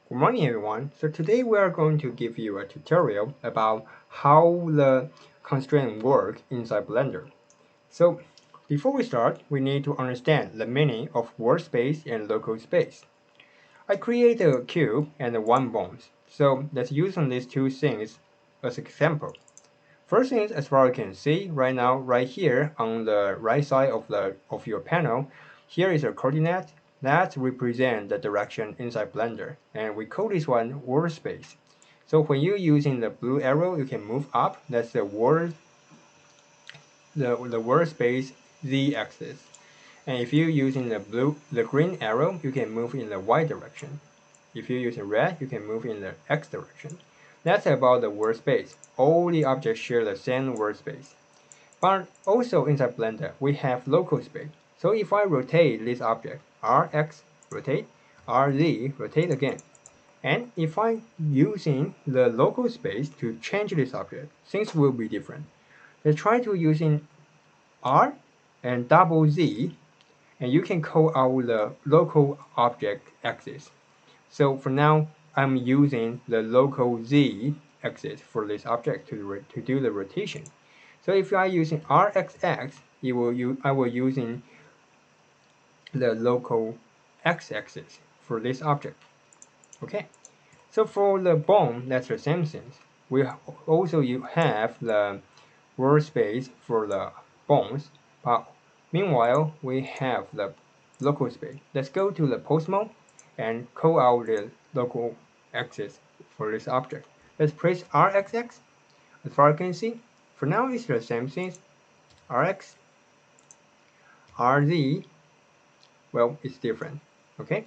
Good morning everyone. So today we are going to give you a tutorial about how the constraints work inside Blender. So before we start, we need to understand the meaning of workspace and local space. I created a cube and one bones. So let's use on these two things as example. First thing is, as far as you can see right now, right here on the right side of your panel, here is a coordinate that represent the direction inside Blender, and we call this one workspace. So when you're using the blue arrow, you can move up. That's the workspace z-axis. And if you're using the green arrow, you can move in the y direction. If you're using red, you can move in the x direction. That's about the workspace. All the objects share the same workspace. But also inside Blender, we have local space. So if I rotate this object, Rx, rotate, Rz, rotate again. And if I'm using the local space to change this object, things will be different. Let's try to using R and double Z, and you can call out the local object axis. So for now, I'm using the local Z axis for this object to do the rotation. So if I using RXX, I will using the local x-axis for this object. Okay. So for the bone, that's the same thing. We also have the workspace for the bones, but meanwhile we have the local space. Let's go to the post mode and call out the local axis for this object. Let's press RXX. As far as you can see, for now it's the same thing. RX, RZ, well, it's different. Okay,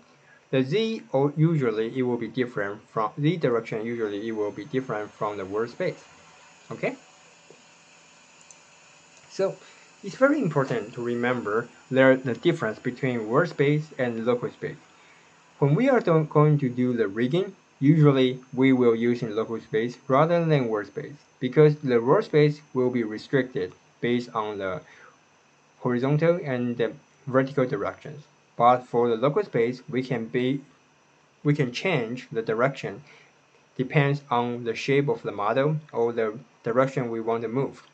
the Z usually it will be different from Z direction. Usually it will be different from the workspace. Okay. So it's very important to remember the difference between workspace and local space. When we are going to do the rigging, usually we will use in local space rather than workspace because the workspace will be restricted based on the horizontal and the vertical directions. But for the local space, we can change the direction depends on the shape of the model or the direction we want to move.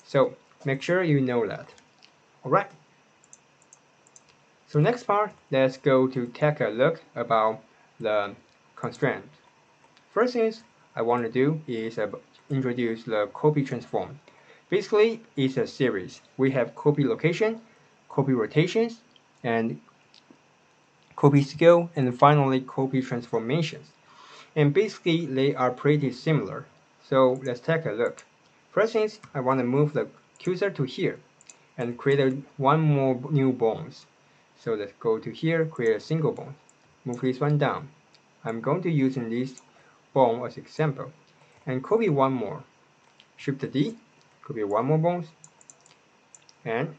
So make sure you know that. Alright. So next part, let's go to take a look about the constraint. First thing I want to do is introduce the copy transform. Basically, it's a series. We have copy location, copy rotations, and copy scale, and finally copy transformations. And basically, they are pretty similar. So let's take a look. First thing I want to move the cursor to here and create one more new bones. So let's go to here, create a single bone. Move this one down. I'm going to use this bone as example. And copy one more. Shift D, copy one more bones. And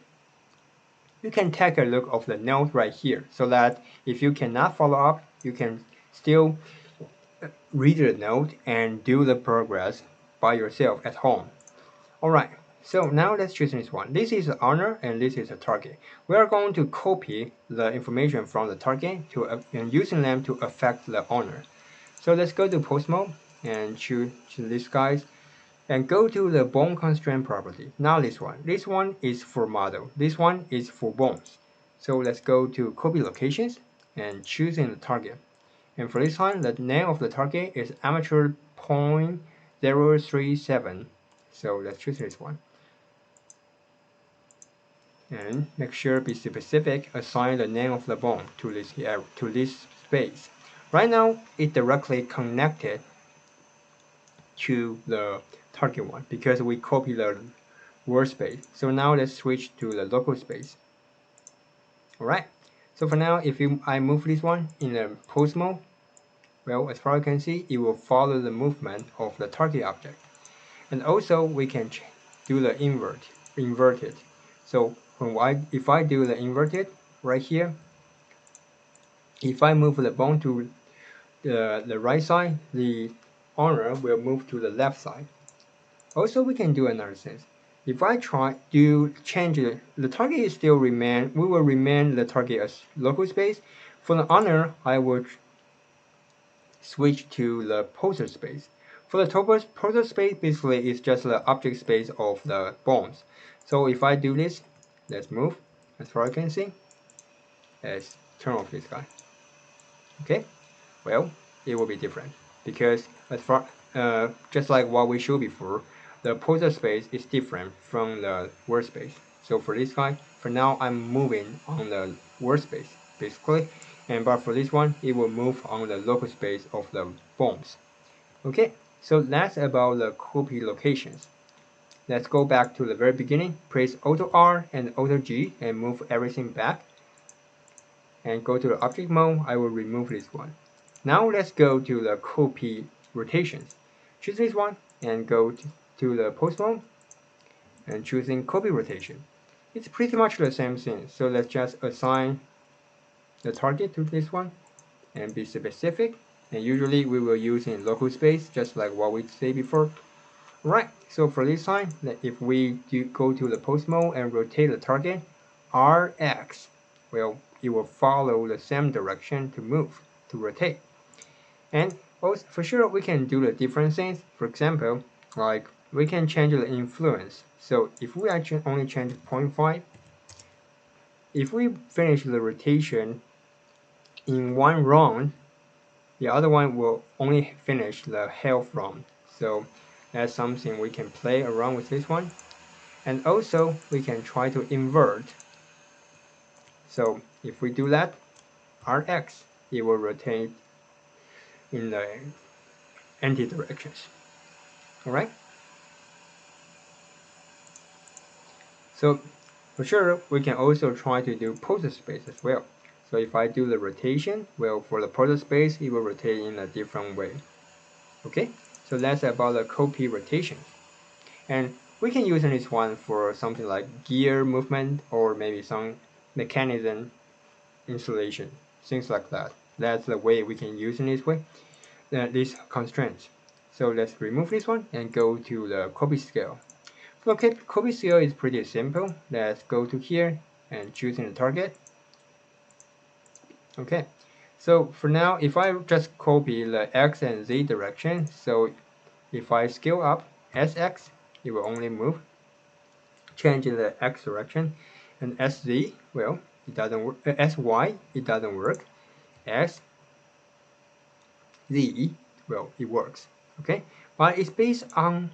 you can take a look of the note right here so that if you cannot follow up, you can still read the note and do the progress by yourself at home. Alright, so now let's choose this one. This is the owner and this is the target. We are going to copy the information from the target and using them to affect the owner. So let's go to post mode and choose these guys and go to the bone constraint property. Now this one is for model. This one is for bones. So let's go to copy locations and choosing the target. And for this one, the name of the target is amateur 0.037. So let's choose this one. And make sure be specific, assign the name of the bone to this space. Right now, it directly connected to the target one because we copy the workspace. So now let's switch to the local space. Alright. So for now, if I move this one in the pose mode, well, as far as you can see, it will follow the movement of the target object. And also we can do the inverted. So if I do the inverted right here, if I move the bone to the right side, the owner will move to the left side. Also, we can do another thing. If I try to change it, the target is still remain. We will remain the target as local space. For the owner, I will switch to the poser space. For the poser space, basically is just the object space of the bones. So if I do this, let's move. As far as I can see, let's turn off this guy. Okay, well, it will be different because as far just like what we showed before, the poser space is different from the workspace. So for this guy, for now I'm moving on the workspace basically, and but for this one, it will move on the local space of the bones. Okay, so that's about the copy locations. Let's go back to the very beginning. Press Alt R and Alt G and move everything back. And go to the object mode. I will remove this one. Now let's go to the copy rotations. Choose this one and go to the post mode and choosing copy rotation. It's pretty much the same thing. So let's just assign the target to this one and be specific. And usually we will use in local space, just like what we said before. Right, so for this time, if we do go to the post mode and rotate the target, Rx, well, it will follow the same direction to move, to rotate. And also, for sure, we can do the different things. For example, like we can change the influence. So if we actually only change 0.5, if we finish the rotation in one round, the other one will only finish the half round. So that's something we can play around with this one. And also we can try to invert. So if we do that, Rx, it will rotate in the anti-directions. Alright? So for sure, we can also try to do poser space as well. So if I do the rotation, well, for the poser space, it will rotate in a different way. Okay? So that's about the copy rotation. And we can use this one for something like gear movement or maybe some mechanism installation, things like that. That's the way we can use in this way, these constraints. So let's remove this one and go to the copy scale. Okay, copy scale is pretty simple. Let's go to here and choosing the target. Okay, so for now, if I just copy the X and Z direction, so if I scale up SX, it will only move. Change the X direction, and SZ, well, it doesn't work. SY, it doesn't work. SZ, well, it works. Okay, but it's based on,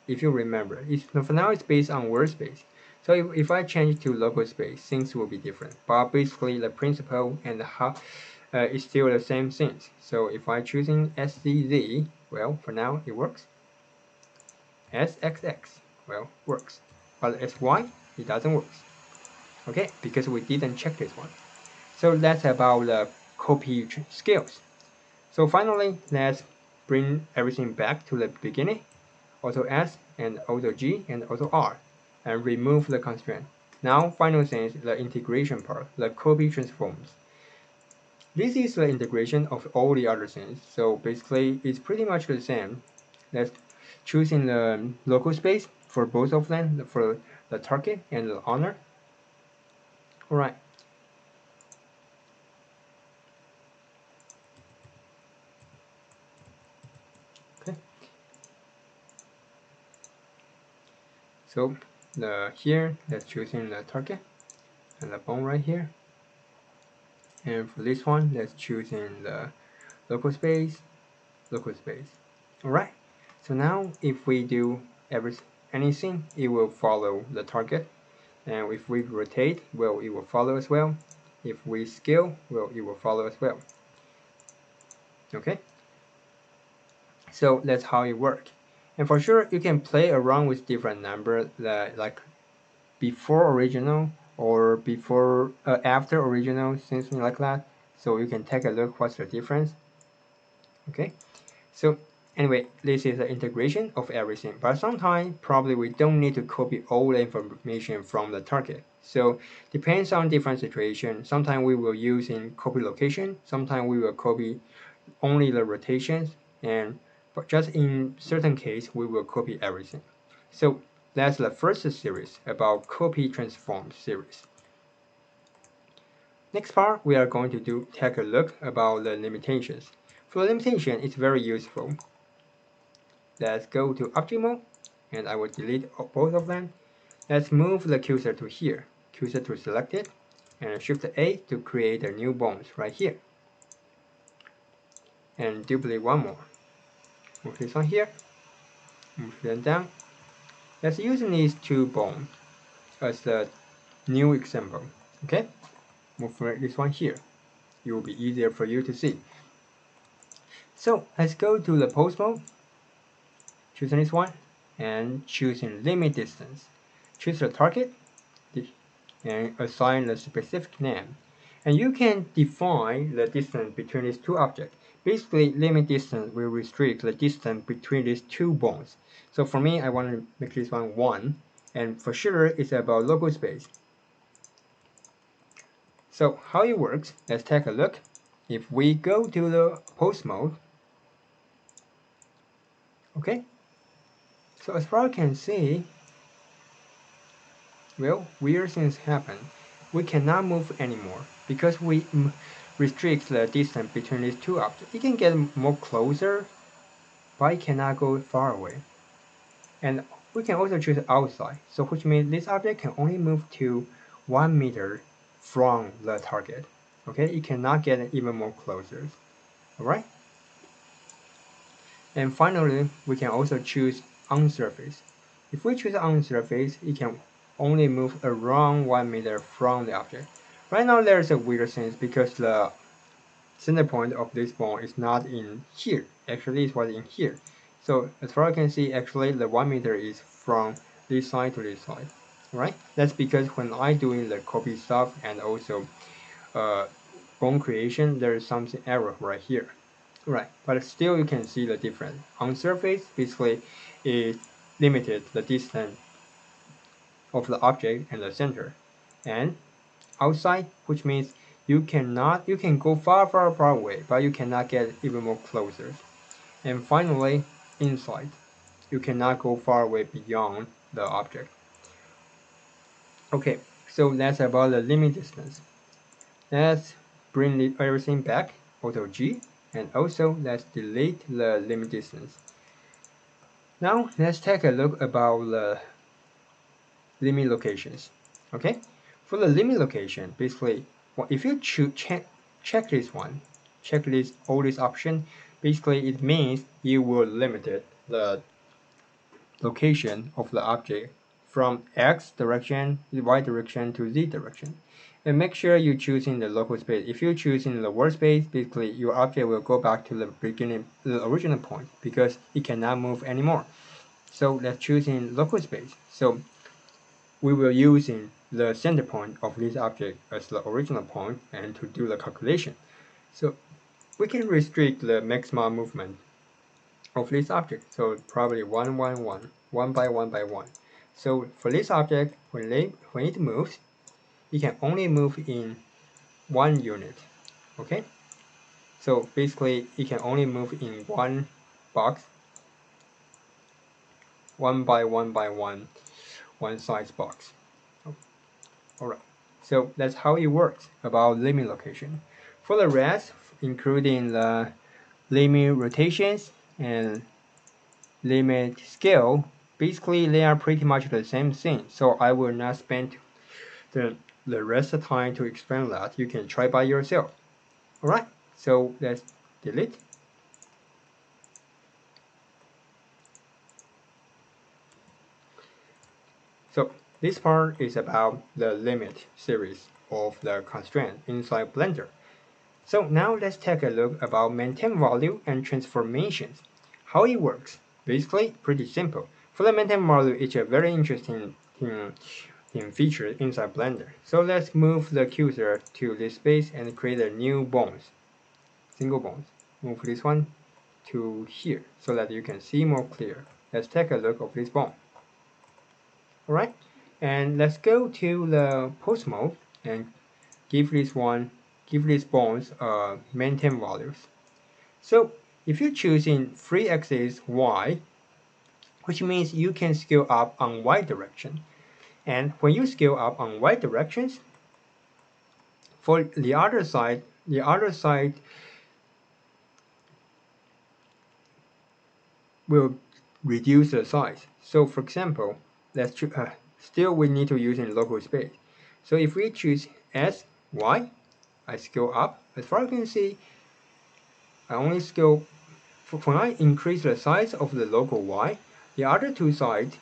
if you remember, for now it's based on workspace. So if I change to local space, things will be different. But basically, the principle and how is still the same things. So if I choosing SZZ, well, for now it works. SXX, well, works. But SY, it doesn't work. Okay, because we didn't check this one. So that's about the copy skills. So finally, let's bring everything back to the beginning. Auto S and Auto G and Auto R, and remove the constraint. Now, final thing is the integration part, the copy transforms. This is the integration of all the other things. So basically, it's pretty much the same. Let's choosing the local space for both of them, for the target and the honor. All right. Okay. So here, let's choosing the target and the bone right here. And for this one, let's choosing the local space, local space. All right. So now, if we do anything, it will follow the target. And if we rotate, well, it will follow as well. If we scale, well, it will follow as well. Okay. So that's how it works. And for sure, you can play around with different numbers, like before original or before after original, something like that. So you can take a look what's the difference. Okay. So anyway, this is the integration of everything. But sometimes probably we don't need to copy all the information from the target. So depends on different situation. Sometimes we will use in copy location. Sometimes we will copy only the rotations, but just in certain case we will copy everything. So that's the first series about copy transform series. Next part we are going to take a look about the limitations. For limitation, it's very useful. Let's go to object mode, and I will delete both of them. Let's move the cursor to here, cursor to selected, and Shift A to create a new bones right here. And duplicate one more. Move this one here, move them down. Let's use these two bones as the new example. Okay, move this one here. It will be easier for you to see. So let's go to the pose mode, choosing this one, and choosing limit distance. Choose the target, and assign the specific name. And you can define the distance between these two objects. Basically, limit distance will restrict the distance between these two bones. So for me, I want to make this one 1, and for sure, it's about local space. So how it works, let's take a look. If we go to the pose mode, okay, so as far as I can see, well, weird things happen. We cannot move anymore because we restrict the distance between these two objects. It can get more closer, but it cannot go far away. And we can also choose outside, so which means this object can only move to 1 meter from the target. Okay, it cannot get even more closer. Alright? And finally, we can also choose on surface. If we choose on surface, it can only move around 1 meter from the object. Right now, there's a weird thing because the center point of this bone is not in here. Actually, it was in here. So as far as I can see, actually the 1 meter is from this side to this side. Right? That's because when I doing the copy stuff and also bone creation, there is something error right here. Right, but still you can see the difference. On surface, basically, it limited the distance of the object and the center. And outside, which means you can go far away, but you cannot get even more closer. And finally, inside, you cannot go far away beyond the object. Okay, so that's about the limit distance. Let's bring everything back, Auto G, and also let's delete the limit distance. Now let's take a look about the limit locations. Okay, for the limit location, basically, if you check this one, checklist all these options, basically it means you will limit the location of the object from X direction, Y direction to Z direction. And make sure you choosing the local space. If you choosing the workspace, basically your object will go back to the beginning, the original point, because it cannot move anymore. So let's choosing local space. So we will using the center point of this object as the original point and to do the calculation. So we can restrict the maximum movement of this object. So probably 1, 1, 1, 1 by 1 by 1. So for this object, when it moves, it can only move in 1 unit. Okay? So basically, it can only move in one box, 1 by 1 by 1, one size box. Alright, so that's how it works about limit location. For the rest, including the limit rotations and limit scale, basically they are pretty much the same thing. So I will not spend the rest of the time to explain that. You can try by yourself. Alright, so let's delete. So this part is about the limit series of the constraint inside Blender. So now let's take a look about maintain value and transformations. How it works. Basically, pretty simple. For the maintain value, it's a very interesting feature inside Blender. So let's move the cursor to this space and create a new bones, single bones. Move this one to here so that you can see more clear. Let's take a look of this bone. Alright, and let's go to the pose mode and give this bones maintain values. So if you're choosing 3-axis Y, which means you can scale up on Y direction. And when you scale up on Y directions, for the other side will reduce the size. So for example, let's still we need to use in local space. So if we choose S, Y, I scale up. As far as you can see, I only scale, when I increase the size of the local Y, the other two sides,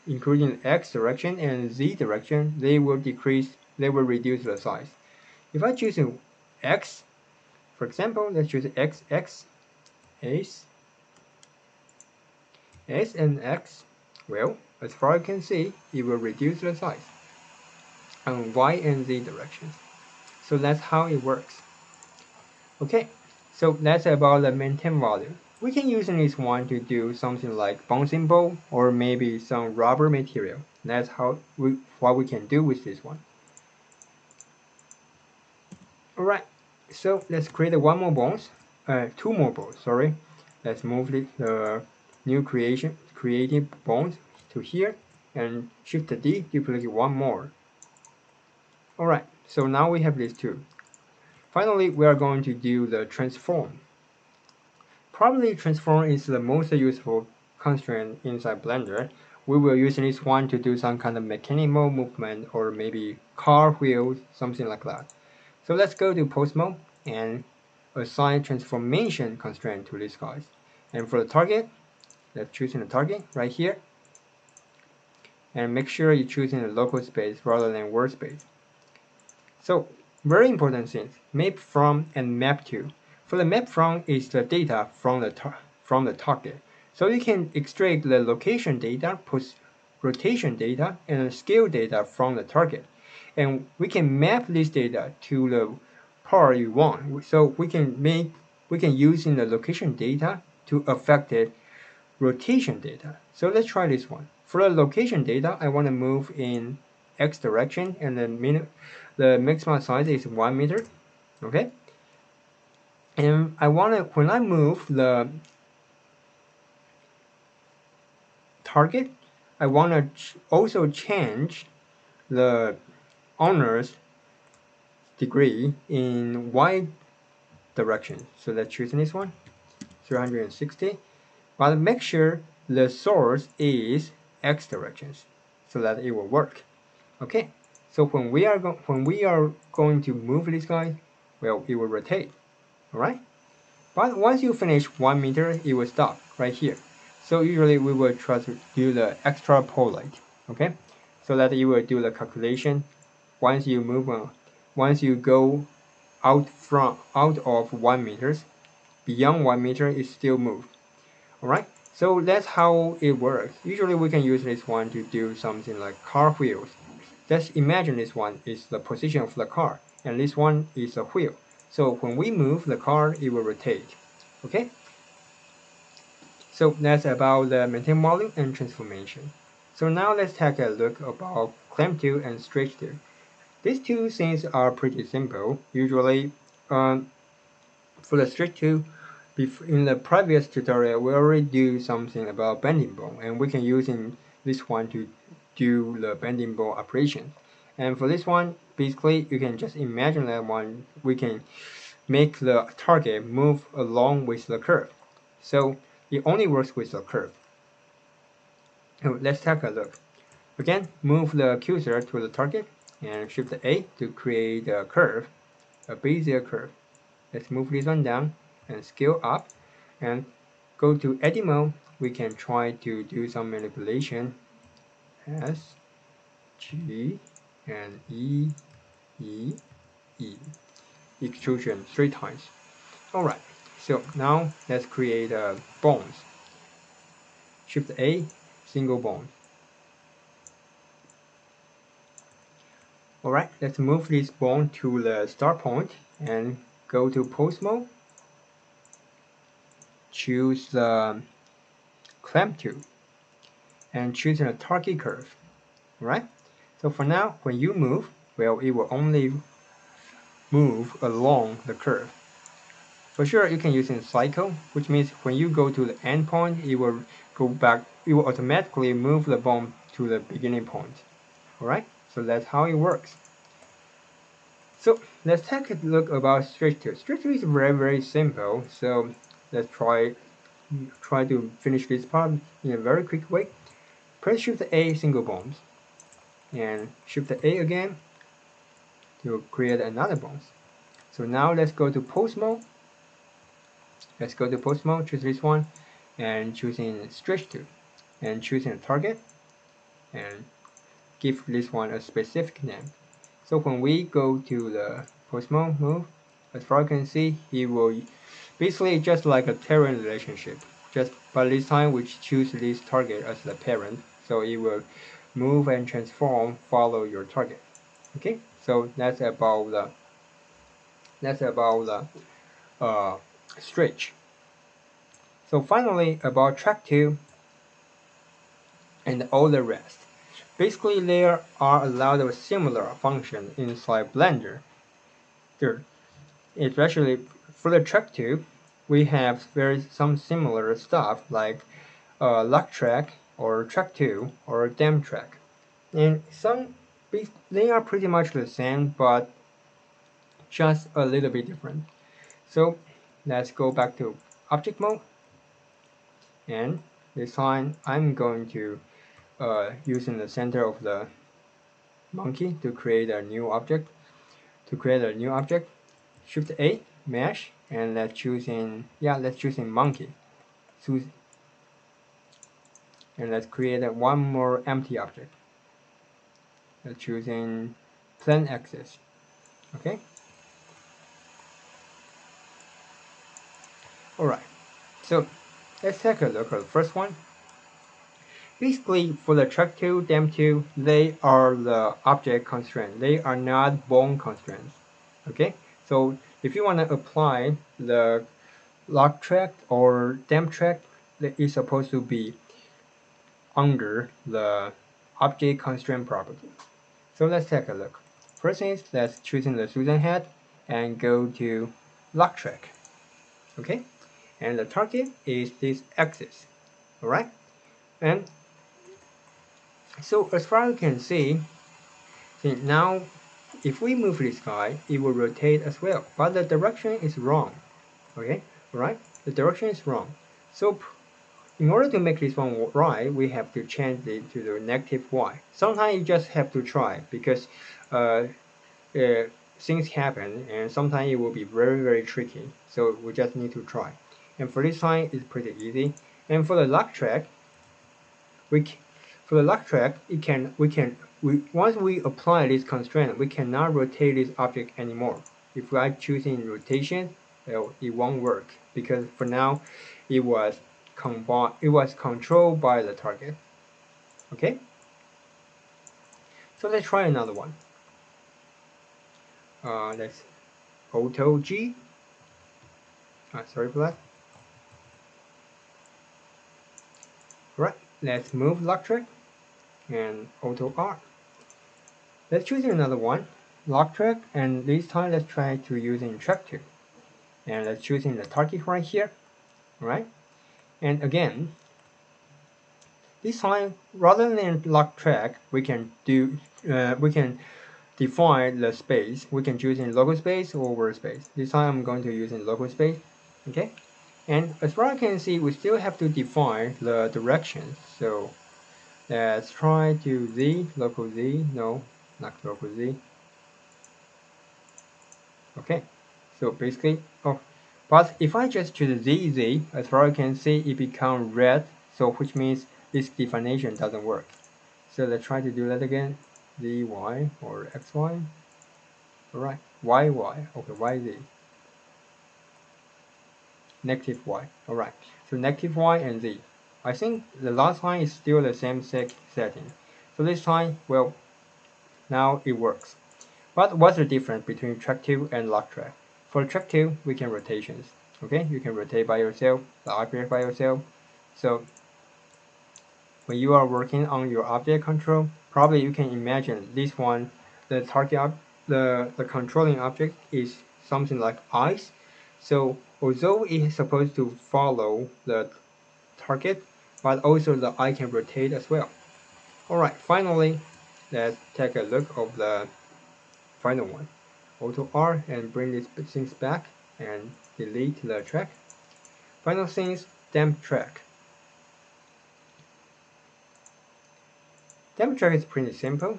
including X direction and Z direction, they will reduce the size. If I choose X, for example, let's choose X, X, S, S and X, well, as far as I can see, it will reduce the size on Y and Z directions. So that's how it works. Okay, so that's about the maintain volume. We can use this one to do something like bouncing ball or maybe some rubber material. That's what we can do with this one. Alright, so let's create one more bones, two more bones, sorry. Let's move the new creative bones to here and Shift D, duplicate one more. Alright, so now we have these two. Finally, we are going to do the transform. Probably transform is the most useful constraint inside Blender. We will use this one to do some kind of mechanical movement or maybe car wheels, something like that. So let's go to post mode and assign transformation constraint to these guys. And for the target, let's choose the target right here. And make sure you choose in the local space rather than workspace. So very important things, map from and map to. For the map from is the data from the target. So you can extract the location data, rotation data, and scale data from the target. And we can map this data to the part you want. So we can use in the location data to affect the rotation data. So let's try this one. For the location data, I want to move in X direction and the maximum size is 1 meter. Okay. And I want to, when I move the target, I want to also change the owner's degree in Y direction. So let's choose this one, 360. But make sure the source is X directions so that it will work. Okay. So when we are going to move this guy, well, it will rotate. All right. But once you finish 1 meter, it will stop right here. So usually we will try to do the extrapolate, okay? So that you will do the calculation once you move on. Once you go out of 1 meters, beyond 1 meter it still move. Alright? So that's how it works. Usually we can use this one to do something like car wheels. Just imagine this one is the position of the car, and this one is the wheel. So when we move the car, it will rotate. Okay? So that's about the maintain volume and transformation. So now let's take a look about clamp tool and stretch tool. These two things are pretty simple. Usually, for the stretch tool, in the previous tutorial, we already do something about bending bone, and we can use in this one to do the bending bone operation. And for this one, basically, you can just imagine that one, we can make the target move along with the curve. So it only works with the curve. So let's take a look. Again, move the cursor to the target and Shift A to create a curve, a Bezier curve. Let's move this one down and scale up and go to edit mode. We can try to do some manipulation. S, G, and E, E, E. Extrusion 3 times. Alright, so now let's create bones. Shift A, single bone. Alright, let's move this bone to the start point and go to pose mode. Choose the clamp tool and choose the target curve. Alright, so for now, when you move, well, it will only move along the curve. For sure, you can use in cycle, which means when you go to the end point, it will go back, it will automatically move the bone to the beginning point. Alright, so that's how it works. So let's take a look about stretch tool. Stretch tool is very simple, so let's try try to finish this part in a very quick way. Press Shift A single bones and Shift A again to create another bones. So now let's go to pose mode. Let's go to pose mode, choose this one, and choosing stretch to, and choosing a target, and give this one a specific name. So when we go to the pose mode move, as far as you can see, it will basically just like a parent relationship. Just but this time we choose this target as the parent, so it will move and transform, follow your target. Okay, so that's about the stretch. So finally, about track 2 and all the rest. Basically, there are a lot of similar functions inside Blender. There, especially for the track 2, we have some similar stuff like lock track or track 2 or dam track. And they are pretty much the same, but just a little bit different. So let's go back to object mode, and this time I'm going to use in the center of the monkey to create a new object. Shift A, mesh, and let's choose in monkey. And let's create one more empty object. Let's choose in plane axis. Okay. All right. So let's take a look at the first one. Basically, for the track 2, dam 2, they are the object constraints. They are not bone constraints. Okay, so if you want to apply the lock track or dam track, that is supposed to be under the object constraint property. So let's take a look. First thing, let's choose the Susan head and go to lock track. Okay, and the target is this axis. All right, and so as far as you can see now if we move this guy, it will rotate as well, but the direction is wrong. Okay, right? The direction is wrong. So in order to make this one right, we have to change it to the negative y. Sometimes you just have to try because uh, things happen, and sometimes it will be very tricky. So we just need to try. And for this time, it's pretty easy. And for the lock track, once we apply this constraint, we cannot rotate this object anymore. If I choosing rotation, it won't work because for now it was controlled by the target. Okay, so let's try another one. Let's Auto G. Sorry for that. Right, let's move lock track and Auto R. Let's choose another one, lock track, and this time let's try to use in track 2. And let's choose in the target right here, right? And again, this time rather than lock track, we can define the space. We can choose in local space or workspace. This time I'm going to use in local space. Okay, and as far as I can see, we still have to define the directions. So let's try to Z, local Z. No, not local Z. Okay, so basically, but if I just choose ZZ, as far as I can see, it becomes red, so which means this definition doesn't work. So let's try to do that again. ZY or XY. Alright, YY, okay, YZ. Negative Y, alright. So negative Y and Z. I think the last line is still the same setting. So this time, well, now it works. But what's the difference between track 2 and lock track? For track 2, we can rotations. Okay, you can rotate by yourself, the object by yourself. So when you are working on your object control, probably you can imagine this one, the target, the controlling object is something like eyes. So although it is supposed to follow the target, but also the eye can rotate as well. Alright, finally, let's take a look of the final one. Auto R and bring these things back and delete the track. Final things, Temp track. Temp track is pretty simple.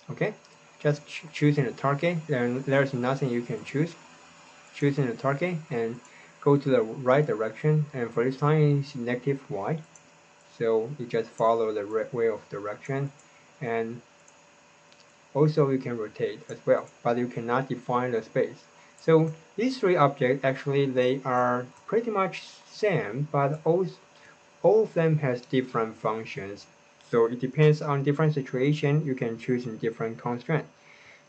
Okay, just choosing the target, and there's nothing you can choose. Choosing the target and go to the right direction, and for this time it's negative y. So you just follow the way of direction, and also you can rotate as well, but you cannot define the space. So these three objects actually they are pretty much same, but all of them has different functions. So it depends on different situation, you can choose in different constraints.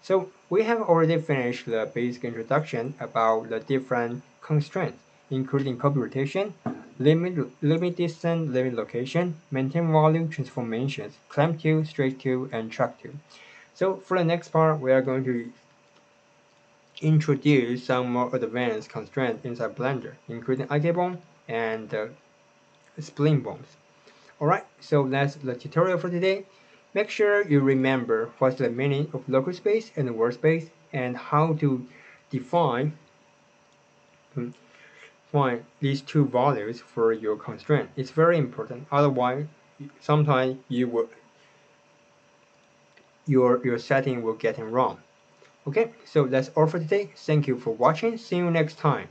So we have already finished the basic introduction about the different constraints, including copy rotation, limit distance, limit location, maintain volume transformations, clamp tool, straight tool, and track tool. So for the next part, we are going to introduce some more advanced constraints inside Blender, including IK-bone and spline bones. Alright, so that's the tutorial for today. Make sure you remember what's the meaning of local space and workspace and how to define these two values for your constraint. It's very important. Otherwise, sometimes your setting will get it wrong. Okay, so that's all for today. Thank you for watching. See you next time.